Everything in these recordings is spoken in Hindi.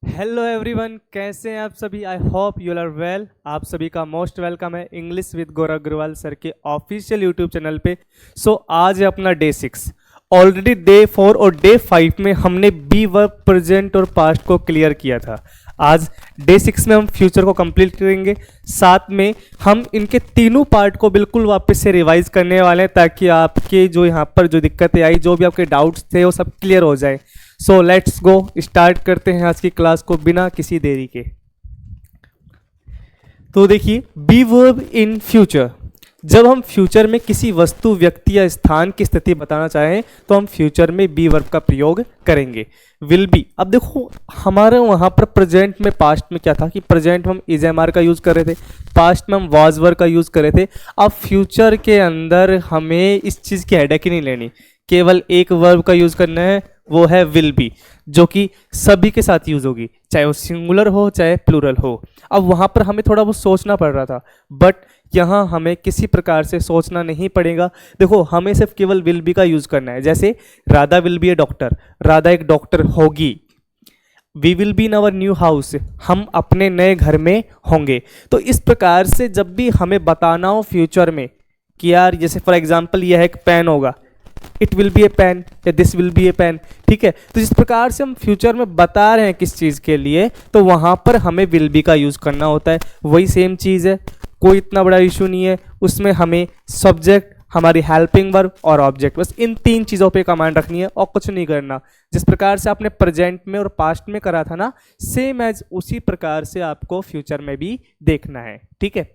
हेलो एवरीवन, कैसे हैं आप सभी। I hope you are well. आप सभी का मोस्ट वेलकम है English with Gaurav Agrawal sir के ऑफिशियल यूट्यूब चैनल पे। आज है अपना डे 6। ऑलरेडी डे 4 और डे 5 में हमने बी वर्ब, प्रेजेंट और पास्ट को क्लियर किया था। आज डे 6 में हम फ्यूचर को कंप्लीट करेंगे। साथ में हम इनके तीनों पार्ट को बिल्कुल वापस से रिवाइज करने वाले हैं, ताकि आपके जो यहाँ पर जो दिक्कतें आई, जो भी आपके डाउट्स थे, वो सब क्लियर हो जाए। सो लेट्स गो, स्टार्ट करते हैं आज की क्लास को बिना किसी देरी के। तो देखिए, बी वर्ब इन फ्यूचर। जब हम फ्यूचर में किसी वस्तु, व्यक्ति या स्थान की स्थिति बताना चाहें तो हम फ्यूचर में बी वर्ब का प्रयोग करेंगे। विल बी, अब देखो हमारे वहां पर प्रेजेंट में, पास्ट में क्या था कि प्रेजेंट में हम इज एम आर का यूज कर रहे थे, पास्ट में हम वाज वर का यूज कर रहे थे। अब फ्यूचर के अंदर हमें इस चीज की हेडेक ही नहीं लेनी, केवल एक वर्ब का यूज करना है, वो है विल बी, जो कि सभी के साथ यूज होगी, चाहे वो सिंगुलर हो चाहे प्लूरल हो। अब वहां पर हमें थोड़ा बहुत सोचना पड़ रहा था, बट यहाँ हमें किसी प्रकार से सोचना नहीं पड़ेगा। देखो, हमें सिर्फ केवल विल बी का यूज करना है। जैसे Radha will be a doctor, Radha एक डॉक्टर होगी। We will be in our new house, हम अपने नए घर में होंगे। तो इस प्रकार से जब भी हमें बताना हो फ्यूचर में कि यार, जैसे फॉर एग्जाम्पल यह एक पेन होगा, it will be a pen या this will be a pen, ठीक है। तो जिस प्रकार से हम फ्यूचर में बता रहे हैं किस चीज़ के लिए, तो वहाँ पर हमें विल बी का यूज़ करना होता है। वही सेम चीज़ है, कोई इतना बड़ा इशू नहीं है। उसमें हमें सब्जेक्ट, हमारी हेल्पिंग वर्ब और ऑब्जेक्ट, बस इन तीन चीज़ों पे कमांड रखनी है और कुछ नहीं करना। जिस प्रकार से आपने प्रेजेंट में और पास्ट में करा था ना, सेम एज उसी प्रकार से आपको फ्यूचर में भी देखना है, ठीक है।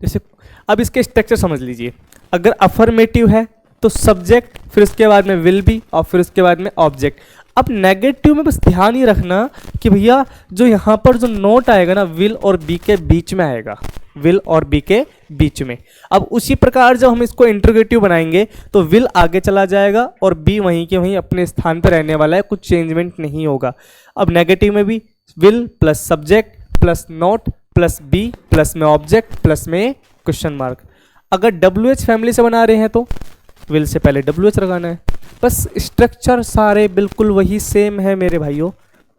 जैसे अब इसके स्ट्रक्चर समझ लीजिए। अगर अफर्मेटिव है तो सब्जेक्ट, फिर उसके बाद में विल बी और फिर उसके बाद में ऑब्जेक्ट। अब नेगेटिव में बस ध्यान ही रखना कि भैया जो यहाँ पर जो नोट आएगा ना, विल और बी के बीच में आएगा, विल और बी के बीच में। अब उसी प्रकार जब हम इसको इंटरोगेटिव बनाएंगे तो विल आगे चला जाएगा और बी वहीं के वहीं अपने स्थान पर रहने वाला है, कुछ चेंजमेंट नहीं होगा। अब नेगेटिव में भी will plus subject plus not plus be plus में ऑब्जेक्ट प्लस में क्वेश्चन मार्क। अगर डब्ल्यू एच फैमिली से बना रहे हैं तो विल से पहले डब्ल्यू एच लगाना है। बस स्ट्रक्चर सारे बिल्कुल वही सेम है मेरे भाइयों,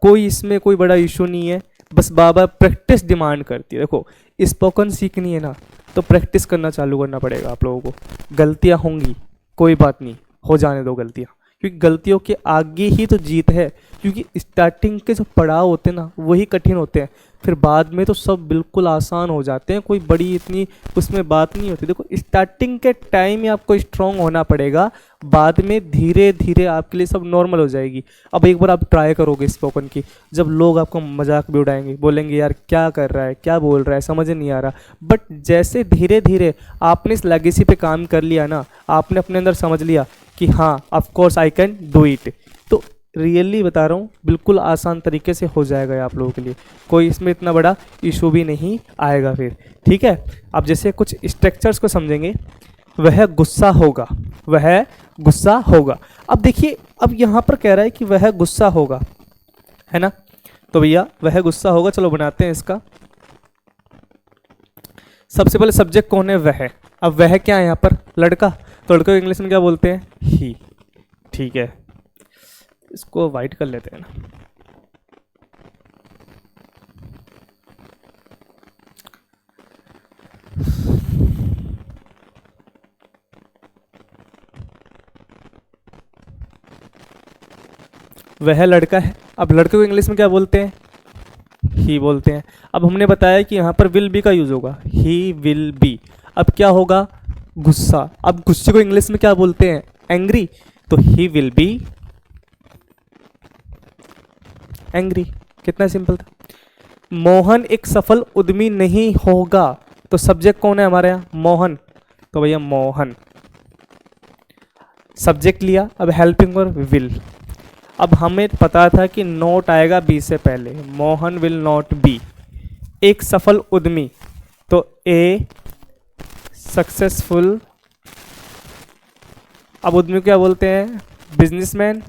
कोई इसमें कोई बड़ा इशू नहीं है। बस बाबा प्रैक्टिस डिमांड करती है। देखो, स्पोकन सीखनी है ना, तो प्रैक्टिस करना चालू करना पड़ेगा आप लोगों को। गलतियां होंगी, कोई बात नहीं, हो जाने दो गलतियां, क्योंकि गलतियों के आगे ही तो जीत है। क्योंकि स्टार्टिंग के जो पड़ाव होते हैं ना, वही कठिन होते हैं, फिर बाद में तो सब बिल्कुल आसान हो जाते हैं। कोई बड़ी इतनी उसमें बात नहीं होती। देखो, स्टार्टिंग के टाइम में आपको स्ट्रांग होना पड़ेगा, बाद में धीरे धीरे आपके लिए सब नॉर्मल हो जाएगी। अब एक बार आप ट्राई करोगे स्पोकन की, जब लोग आपको मजाक भी उड़ाएंगे, बोलेंगे यार क्या कर रहा है, क्या बोल रहा है, समझ नहीं आ रहा। बट जैसे धीरे धीरे आपने इस लेगेसी पे काम कर लिया ना, आपने अपने अंदर समझ लिया कि हाँ of course I can do it, तो रियली बता रहा हूँ बिल्कुल आसान तरीके से हो जाएगा आप लोगों के लिए। कोई इसमें इतना बड़ा इशू भी नहीं आएगा फिर, ठीक है। अब जैसे कुछ स्ट्रक्चर्स को समझेंगे। वह गुस्सा होगा, वह गुस्सा होगा। अब देखिए, अब यहाँ पर कह रहा है कि वह गुस्सा होगा, है ना। तो भैया वह गुस्सा होगा, चलो बनाते हैं इसका। सबसे पहले सब्जेक्ट कौन है, वह। अब वह क्या है यहाँ पर, लड़का। तो लड़के को इंग्लिश में क्या बोलते हैं, ही, ठीक है। इसको वाइट कर लेते हैं ना। वह लड़का है। अब लड़के को इंग्लिश में क्या बोलते हैं, ही बोलते हैं। अब हमने बताया कि यहाँ पर विल बी का यूज होगा, ही विल बी। अब क्या होगा, गुस्सा। अब गुस्से को इंग्लिश में क्या बोलते हैं, एंग्री। तो ही विल बी एंग्री। कितना सिंपल था। मोहन एक सफल उद्यमी नहीं होगा। तो सब्जेक्ट कौन है हमारे यहाँ, मोहन। तो भैया मोहन, सब्जेक्ट लिया। अब हेल्पिंग और विल। अब हमें पता था कि नोट आएगा बी से पहले, मोहन विल नॉट बी। एक सफल उद्यमी, तो ए सक्सेसफुल। अब उद्यमी क्या बोलते हैं, बिजनेसमैन,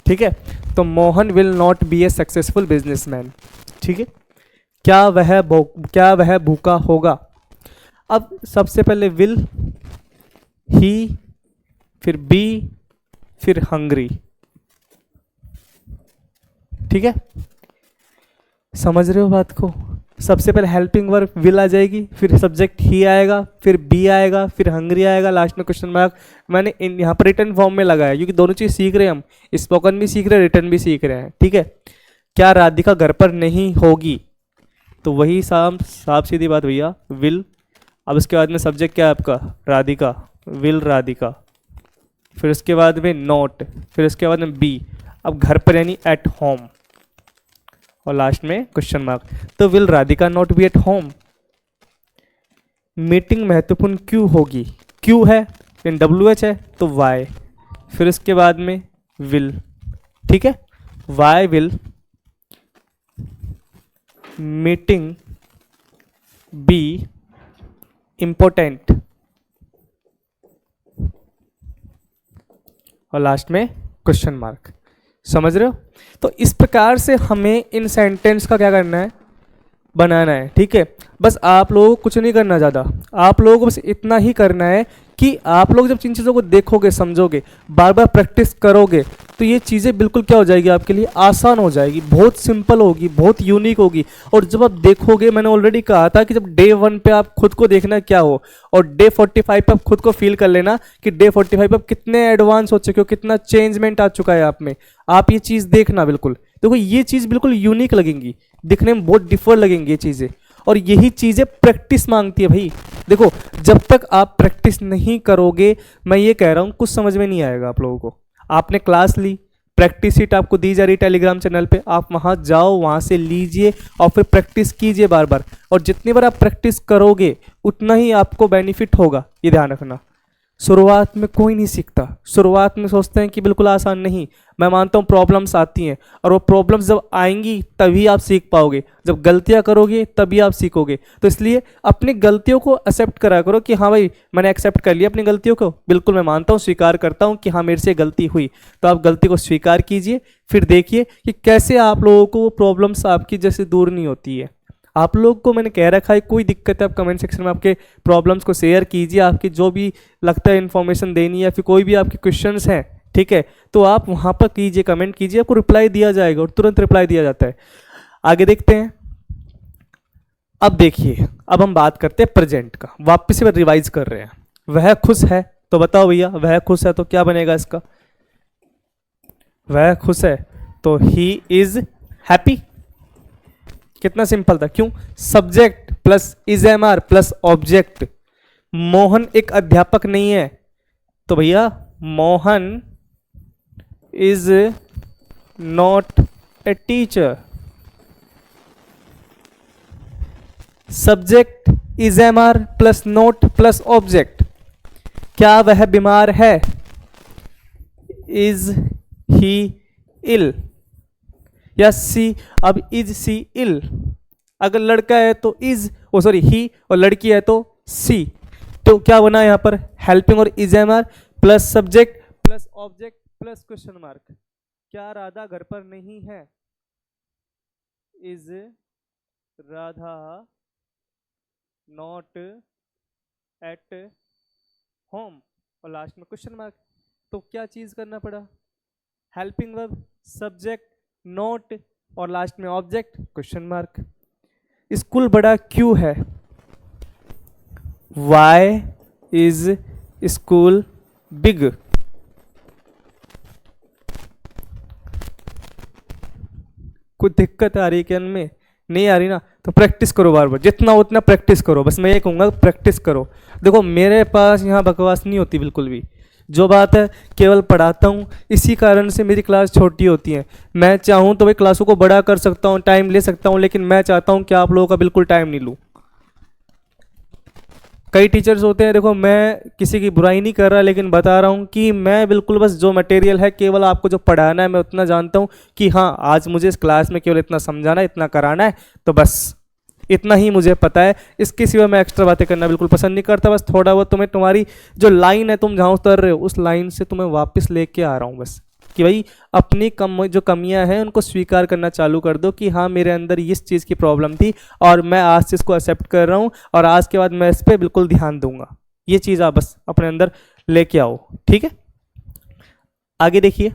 ठीक है। तो Mohan will not be A successful businessman, ठीक है। क्या वह भूखा होगा। अब सबसे पहले विल, ही, फिर बी, फिर हंग्री। ठीक है, समझ रहे हो बात को? सबसे पहले हेल्पिंग वर्ब विल आ जाएगी, फिर सब्जेक्ट ही आएगा, फिर बी आएगा, फिर हंग्री आएगा, लास्ट में क्वेश्चन मार्क। मैंने यहाँ पर रिटर्न फॉर्म में लगाया क्योंकि दोनों चीज़ सीख रहे हैं हम, स्पोकन भी सीख रहे हैं, रिटर्न भी सीख रहे हैं। ठीक है, क्या राधिका घर पर नहीं होगी? तो वही साफ सीधी बात भैया, विल। अब उसके बाद में सब्जेक्ट क्या है आपका? राधिका, विल राधिका। फिर उसके बाद में नॉट, फिर उसके बाद में बी। अब घर पर यानी एट होम, और लास्ट में क्वेश्चन मार्क। तो will Radhika not be at home? Meeting महत्वपूर्ण क्यों होगी? क्यों है, इन WH है तो वाई, फिर उसके बाद में विल। ठीक है, why will meeting be important, और लास्ट में क्वेश्चन मार्क। समझ रहे हो? तो इस प्रकार से हमें इन सेंटेंस का क्या करना है? बनाना है। ठीक है, बस आप लोगों को कुछ नहीं करना ज़्यादा, आप लोगों को बस इतना ही करना है कि आप लोग जब इन चीज़ों को देखोगे, समझोगे, बार बार प्रैक्टिस करोगे, तो ये चीज़ें बिल्कुल क्या हो जाएगी आपके लिए? आसान हो जाएगी, बहुत सिंपल होगी, बहुत यूनिक होगी। और जब आप देखोगे, मैंने ऑलरेडी कहा था कि जब डे 1 पे आप खुद को देखना क्या हो, और डे 45 पे आप खुद को फील कर लेना कि डे 45 पे आप कितने एडवांस हो चुके हो, कितना चेंजमेंट आ चुका है आप में। आप ये चीज़ देखना, बिल्कुल देखो, ये चीज़ बिल्कुल यूनिक लगेंगी, दिखने में बहुत डिफर लगेंगी ये चीज़ें, और यही चीज़ें प्रैक्टिस मांगती है भाई। देखो, जब तक आप प्रैक्टिस नहीं करोगे, मैं ये कह रहा हूँ, कुछ समझ में नहीं आएगा आप लोगों को। आपने क्लास ली, प्रैक्टिस शीट आपको दी जा रही टेलीग्राम चैनल पे, आप वहाँ जाओ, वहाँ से लीजिए और फिर प्रैक्टिस कीजिए बार बार, और जितनी बार आप प्रैक्टिस करोगे उतना ही आपको बेनिफिट होगा, ये ध्यान रखना। शुरुआत में कोई नहीं सीखता, शुरुआत में सोचते हैं कि बिल्कुल आसान नहीं। मैं मानता हूँ प्रॉब्लम्स आती हैं, और वो प्रॉब्लम्स जब आएंगी तभी आप सीख पाओगे, जब गलतियाँ करोगे तभी आप सीखोगे। तो इसलिए अपनी गलतियों को एक्सेप्ट करा करो कि हाँ भाई, मैंने एक्सेप्ट कर लिया अपनी गलतियों को, बिल्कुल मैं मानता हूँ, स्वीकार करता हूँ कि हाँ मेरे से गलती हुई। तो आप गलती को स्वीकार कीजिए, फिर देखिए कि कैसे आप लोगों को वो प्रॉब्लम्स आपकी जैसे दूर नहीं होती है। आप लोग को मैंने कह रखा है, कोई दिक्कत है आप कमेंट सेक्शन में आपके प्रॉब्लम्स को शेयर कीजिए, आपकी जो भी लगता है इन्फॉर्मेशन देनी है, फिर कोई भी आपके क्वेश्चंस हैं, ठीक है, तो आप वहाँ पर कीजिए, कमेंट कीजिए, आपको रिप्लाई दिया जाएगा, और तुरंत रिप्लाई दिया जाता है। आगे देखते हैं। अब देखिए, अब हम बात करते हैं प्रेजेंट का, वापस से रिवाइज कर रहे हैं। वह खुश है, तो बताओ भैया, वह खुश है तो क्या बनेगा इसका? वह खुश है तो ही इज हैप्पी। कितना सिंपल था, क्यों? Subject plus is am are plus object. Mohan एक अध्यापक नहीं है, तो भैया Mohan is not a teacher. Subject is am are plus not plus object. क्या वह बीमार है? इज ही इल या सी। अब इज सी इल, अगर लड़का है तो इज, ओ सॉरी ही, और लड़की है तो सी। तो क्या बना यहां पर? हेल्पिंग और is am are plus subject plus object plus question mark. क्या राधा घर पर नहीं है? Is Radha not at home, और लास्ट में क्वेश्चन मार्क। तो क्या चीज करना पड़ा? हेल्पिंग वर्ब, सब्जेक्ट, नोट, और लास्ट में ऑब्जेक्ट, क्वेश्चन मार्क। स्कूल बड़ा क्यों है? Why is school big? कुछ दिक्कत आ रही है क्या इनमें? नहीं आ रही ना, तो प्रैक्टिस करो बार बार, जितना उतना प्रैक्टिस करो। बस मैं ये कहूँगा प्रैक्टिस करो। देखो, मेरे पास यहाँ बकवास नहीं होती बिल्कुल भी, जो बात है केवल पढ़ाता हूँ, इसी कारण से मेरी क्लास छोटी होती है। मैं चाहूँ तो भाई क्लासों को बड़ा कर सकता हूँ, टाइम ले सकता हूँ, लेकिन मैं चाहता हूँ कि आप लोगों का बिल्कुल टाइम नहीं लूँ। कई टीचर्स होते हैं, देखो मैं किसी की बुराई नहीं कर रहा, लेकिन बता रहा हूँ कि मैं बिल्कुल बस जो मटेरियल है, केवल आपको जो पढ़ाना है, मैं उतना जानता हूँ कि हाँ आज मुझे इस क्लास में केवल इतना समझाना है, इतना कराना है, तो बस इतना ही मुझे पता है। इसके सिवा मैं एक्स्ट्रा बातें करना बिल्कुल पसंद नहीं करता। बस थोड़ा बहुत तुम्हें, तुम्हारी जो लाइन है, तुम जहाँ उतर रहे हो उस लाइन से तुम्हें वापस लेके आ रहा हूँ, बस कि भाई अपनी जो कमियां हैं उनको स्वीकार करना चालू कर दो कि हाँ मेरे अंदर इस चीज़ की प्रॉब्लम थी और मैं आज से इसको एक्सेप्ट कर रहा हूँ, और आज के बाद मैं इस पर बिल्कुल ध्यान दूंगा। ये चीज़ आप बस अपने अंदर लेके आओ, ठीक है। आगे देखिए,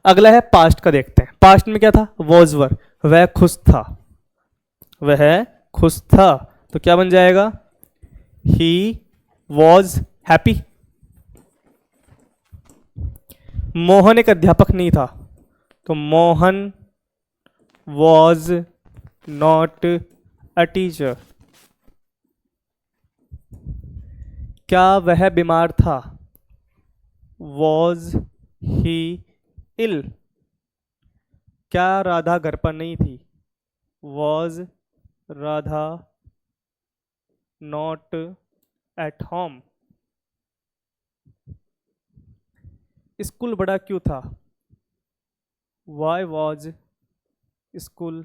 अगला है पास्ट का, देखते हैं पास्ट में क्या था, वॉज वर, वह खुश था, वह खुश था, तो क्या बन जाएगा, ही वॉज हैप्पी। मोहन एक अध्यापक नहीं था, तो Mohan was not a teacher. क्या वह बीमार था, वॉज ही इल। क्या राधा घर पर नहीं थी, was Radha not at home. School बड़ा क्यों था, वाई वॉज स्कूल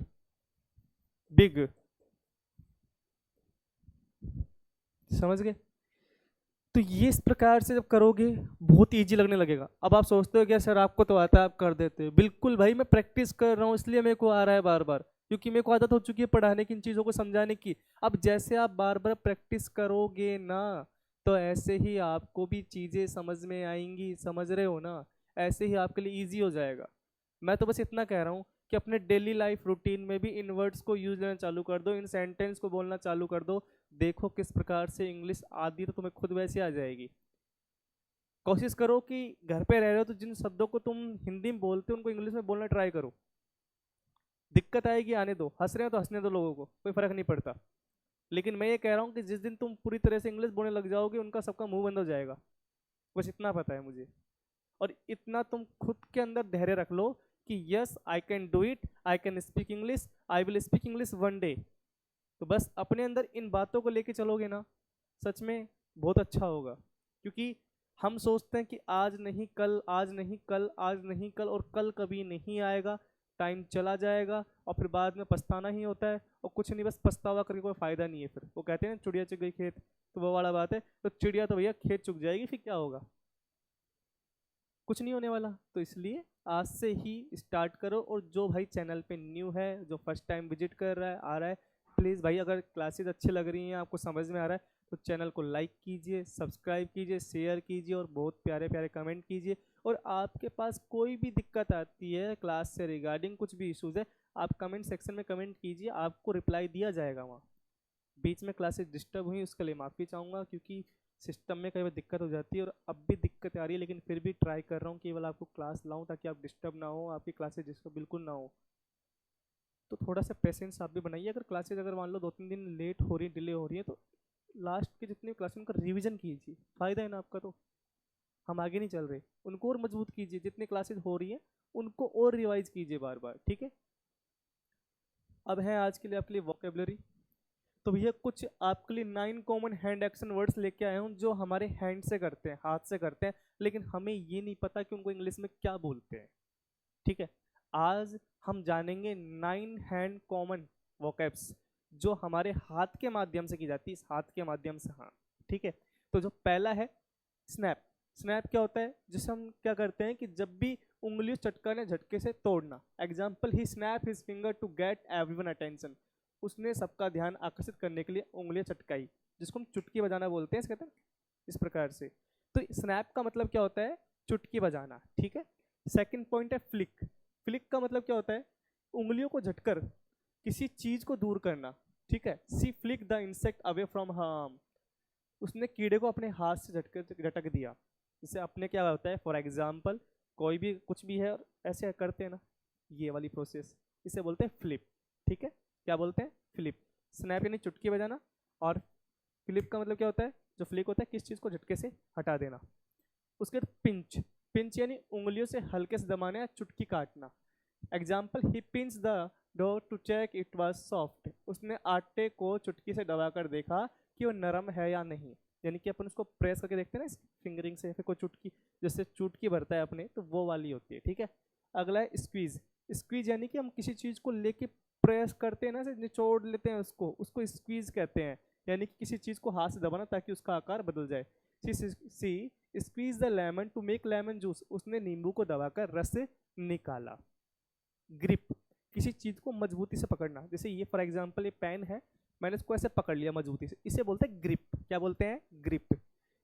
बिग। समझ गए? तो ये इस प्रकार से जब करोगे बहुत इजी लगने लगेगा। अब आप सोचते हो कि सर आपको तो आता है आप कर देते हो, बिल्कुल भाई मैं प्रैक्टिस कर रहा हूँ इसलिए मेरे को आ रहा है बार बार, क्योंकि मेरे को आदत हो चुकी है पढ़ाने की, इन चीज़ों को समझाने की। अब जैसे आप बार बार प्रैक्टिस करोगे ना, तो ऐसे ही आपको भी चीज़ें समझ में आएंगी, समझ रहे हो ना, ऐसे ही आपके लिए ईजी हो जाएगा। मैं तो बस इतना कह रहा हूँ कि अपने डेली लाइफ रूटीन में भी इन वर्ड्स को यूज लेना चालू कर दो, इन सेंटेंस को बोलना चालू कर दो, देखो किस प्रकार से इंग्लिश आती तो तुम्हें खुद वैसे आ जाएगी। कोशिश करो कि घर पे रह रहे हो तो जिन शब्दों को तुम हिंदी में बोलते हो उनको इंग्लिश में बोलना ट्राई करो। दिक्कत आएगी, आने दो, हंस रहे हो तो हंसने दो, लोगों को कोई फर्क नहीं पड़ता। लेकिन मैं ये कह रहा हूँ कि जिस दिन तुम पूरी तरह से इंग्लिश बोलने लग जाओगे उनका सबका मुंह बंद हो जाएगा, बस इतना पता है मुझे। और इतना तुम खुद के अंदर धैर्य रख लो कि yes I can do it, I can speak English, I will speak English one day. तो बस अपने अंदर इन बातों को लेके चलोगे ना, सच में बहुत अच्छा होगा। क्योंकि हम सोचते हैं कि आज नहीं कल, आज नहीं कल, आज नहीं कल, और कल कभी नहीं आएगा, टाइम चला जाएगा और फिर बाद में पछताना ही होता है, और कुछ नहीं, बस पछतावा करके कोई फायदा नहीं है। फिर वो कहते हैं चिड़िया चुग गई खेत, तो वो वाला बात है। तो चिड़िया तो भैया खेत चुग जाएगी, फिर क्या होगा, कुछ नहीं होने वाला। तो इसलिए आज से ही स्टार्ट करो। और जो भाई चैनल पे न्यू है, जो फर्स्ट टाइम विजिट कर रहा है, आ रहा है, प्लीज़ भाई अगर क्लासेस अच्छी लग रही हैं, आपको समझ में आ रहा है, तो चैनल को लाइक कीजिए, सब्सक्राइब कीजिए, शेयर कीजिए और बहुत प्यारे प्यारे कमेंट कीजिए। और आपके पास कोई भी दिक्कत आती है क्लास से रिगार्डिंग, कुछ भी इश्यूज़ है, आप कमेंट सेक्शन में कमेंट कीजिए, आपको रिप्लाई दिया जाएगा वहाँ। बीच में क्लासेस डिस्टर्ब हुई उसके लिए माफ़ी चाहूँगा, क्योंकि सिस्टम में कई बार दिक्कत हो जाती है और अब भी दिक्कत आ रही है, लेकिन फिर भी ट्राई कर रहा हूँ केवल आपको क्लास लाऊं ताकि आप डिस्टर्ब ना हो, आपकी क्लासेस डिस्टर्ब बिल्कुल ना हो। तो थोड़ा सा पेशेंस आप भी बनाइए। अगर क्लासेस अगर मान लो 2-3 दिन लेट हो रही है, डिले हो रही है, तो लास्ट के जितनी क्लास उनका रिवीजन कीजिए, फ़ायदा है ना आपका। तो हम आगे नहीं चल रहे, उनको और मजबूत कीजिए, जितनी क्लासेस हो रही हैं उनको और रिवाइज कीजिए बार बार, ठीक है। अब है आज के लिए आपके लिए वोकेबलरी। तो भैया कुछ आपके लिए 9 कॉमन हैंड एक्शन वर्ड्स लेके आया हूँ जो हमारे हैंड से करते हैं, हाथ से करते हैं, लेकिन हमें ये नहीं पता कि उनको इंग्लिश में क्या बोलते हैं, ठीक है। आज हम जानेंगे 9 हैंड कॉमन वोकैब्स जो हमारे हाथ के माध्यम से की जाती है, इस हाथ के माध्यम से, हाँ ठीक है। तो जो पहला है स्नैप। स्नैप क्या होता है, जिसे हम क्या करते हैं कि जब भी उंगलियों चटकाने झटके से तोड़ना। Example, he snap his finger to get everyone attention. उसने सबका ध्यान आकर्षित करने के लिए उंगलियां चटकाई, जिसको हम चुटकी बजाना बोलते हैं, कहते हैं इस प्रकार से। तो स्नैप का मतलब क्या होता है, चुटकी बजाना, ठीक है। सेकंड पॉइंट है फ्लिक। फ्लिक का मतलब क्या होता है, उंगलियों को झटकर किसी चीज को दूर करना, ठीक है। She flick the insect away from harm. उसने कीड़े को अपने हाथ से झटक दिया। जैसे अपने क्या होता है, फॉर एग्जाम्पल कोई भी कुछ भी है और ऐसे करते हैं ना, ये वाली प्रोसेस, इसे बोलते हैं फ्लिप, ठीक है। क्या बोलते हैं, फ्लिप। स्नैप यानी चुटकी बजाना, और फ्लिप का मतलब क्या होता है, जो फ्लिक होता है किस चीज़ को झटके से हटा देना। उसके बाद पिंच। पिंच यानी उंगलियों से हल्के से दबाना या चुटकी काटना। Example, he pinch the dough to check it was soft. उसने आटे को चुटकी से दबाकर देखा कि वो नरम है या नहीं। यानी कि अपन उसको प्रेस करके देखते हैं ना फिंगरिंग से, फिर कोई चुटकी जैसे चुटकी भरता है अपने, तो वो वाली होती है, ठीक है। अगला है स्क्वीज। स्क्वीज यानी कि हम किसी चीज़ को लेके प्रेस करते हैं ना, से निचोड़ लेते हैं उसको, उसको स्क्वीज कहते हैं। यानी कि किसी चीज़ को हाथ से दबाना ताकि उसका आकार बदल जाए। She squeeze the lemon to make lemon juice. उसने नींबू को दबाकर रस निकाला। ग्रिप, किसी चीज़ को मजबूती से पकड़ना। जैसे ये फॉर एग्जांपल ये पेन है, मैंने इसको ऐसे पकड़ लिया मजबूती से, इसे बोलते हैं ग्रिप। क्या बोलते हैं, ग्रिप,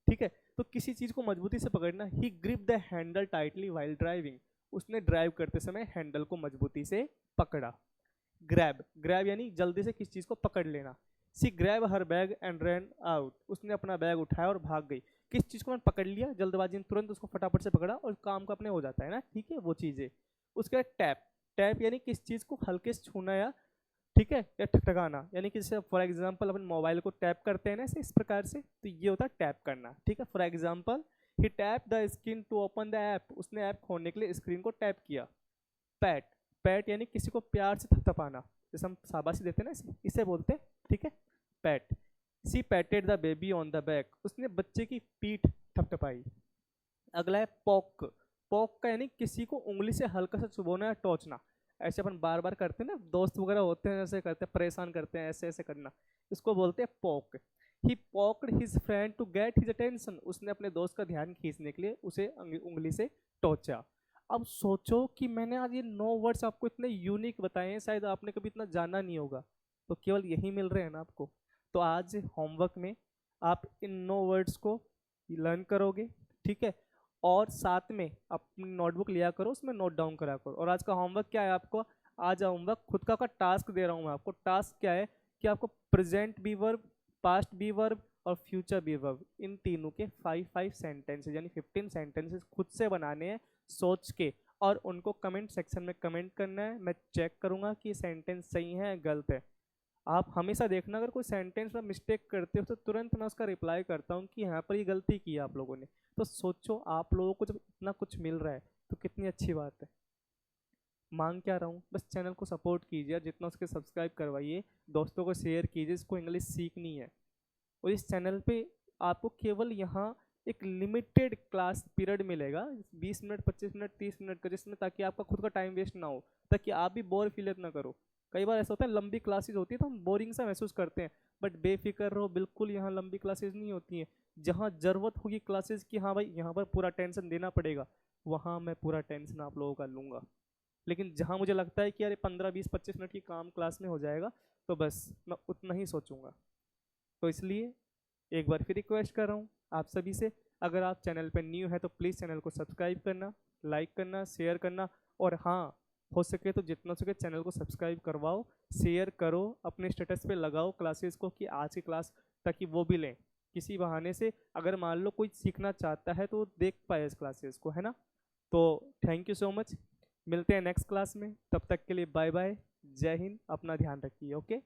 ठीक ठीक है। तो किसी चीज़ को मजबूती से पकड़ना, he grip the handle tightly while driving, उसने ड्राइव करते समय हैंडल को मजबूती से पकड़ा। ग्रैब, ग्रैब यानी जल्दी से किसी चीज़ को पकड़ लेना। She grab her bag and ran out, उसने अपना बैग उठाया और भाग गई। किस चीज़ को मैंने पकड़ लिया जल्दबाजी में, तुरंत उसको फटाफट से पकड़ा और काम का अपने हो जाता है ना, ठीक है, वो चीज़ें। उसके बाद टैप, टैप यानी किस चीज़ को हल्के से छूना या ठीक है या ठकठकाना, यानी कि जैसे फॉर एग्जांपल अपन मोबाइल को टैप करते हैं ना ऐसे इस प्रकार से, तो ये होता है टैप करना, ठीक है। For example he tap the screen to open the app, उसने ऐप खोलने के लिए स्क्रीन को टैप किया। पैट, पैट यानी किसी को प्यार से थपथपाना, जैसे हम शाबाशी देते हैं ना इसे बोलते हैं, ठीक है, pat. She patted the baby on the back, उसने बच्चे की पीठ थपथपाई। अगला है पॉक, पॉक का यानी किसी को उंगली से हल्का सा चुभोना या टोचना, ऐसे अपन बार बार करते हैं ना, दोस्त वगैरह होते हैं ऐसे करते हैं, परेशान करते हैं, ऐसे ऐसे करना, इसको बोलते हैं poke. He poked his friend to get his attention, उसने अपने दोस्त का ध्यान खींचने के लिए उसे उंगली से टोचा। अब सोचो कि मैंने आज ये 9 वर्ड्स आपको इतने यूनिक बताए हैं, शायद आपने कभी इतना जाना नहीं होगा, तो केवल यही मिल रहे हैं ना आपको। तो आज होमवर्क में आप इन 9 वर्ड्स को लर्न करोगे, ठीक है, और साथ में अपनी नोटबुक लिया करो, उसमें नोट डाउन करा करो। और आज का होमवर्क क्या है आपको, आज होमवर्क खुद का टास्क दे रहा हूँ मैं आपको। टास्क क्या है कि आपको present be verb, past be verb और फ्यूचर बी वर्ब, इन तीनों के 5 सेंटेंसेस यानी 15 सेंटेंसेस खुद से बनाने हैं सोच के, और उनको कमेंट सेक्शन में कमेंट करना है। मैं चेक करूंगा कि सेंटेंस सही है या गलत है। आप हमेशा देखना अगर कोई सेंटेंस में मिस्टेक करते हो तो तुरंत मैं उसका रिप्लाई करता हूँ कि यहाँ पर ये गलती की है आप लोगों ने। तो सोचो आप लोगों को जब इतना कुछ मिल रहा है तो कितनी अच्छी बात है। मांग क्या रहा हूँ, बस चैनल को सपोर्ट कीजिए और जितना उसके सब्सक्राइब करवाइए, दोस्तों को शेयर कीजिए, इसको इंग्लिश सीखनी है। और इस चैनल पे आपको केवल यहाँ एक लिमिटेड क्लास पीरियड मिलेगा, 20 मिनट 25 मिनट 30 मिनट का, जिसमें ताकि आपका खुद का टाइम वेस्ट ना हो, ताकि आप भी बोर फील ना करो। कई बार ऐसा होता है लंबी क्लासेस होती है तो हम बोरिंग सा महसूस करते हैं, बट बेफिक्र रहो, बिल्कुल यहाँ लंबी क्लासेस नहीं होती हैं। जहाँ ज़रूरत होगी क्लासेस की, हाँ भाई यहाँ पर पूरा टेंशन देना पड़ेगा, वहाँ मैं पूरा टेंशन आप लोगों का लूँगा। लेकिन जहाँ मुझे लगता है कि यार 15 20 25 मिनट की काम क्लास में हो जाएगा, तो बस मैं उतना ही सोचूंगा। तो इसलिए एक बार फिर रिक्वेस्ट कर रहा हूँ आप सभी से, अगर आप चैनल पर न्यू है तो प्लीज़ चैनल को सब्सक्राइब करना, लाइक करना, शेयर करना, और हाँ हो सके तो जितना सके चैनल को सब्सक्राइब करवाओ, शेयर करो, अपने स्टेटस पे लगाओ क्लासेस को कि आज की क्लास, ताकि वो भी लें किसी बहाने से। अगर मान लो कोई सीखना चाहता है तो वो देख पाए इस क्लासेस को, है ना। तो थैंक यू सो मच, मिलते हैं नेक्स्ट क्लास में, तब तक के लिए बाय बाय, जय हिंद, अपना ध्यान रखिए, ओके।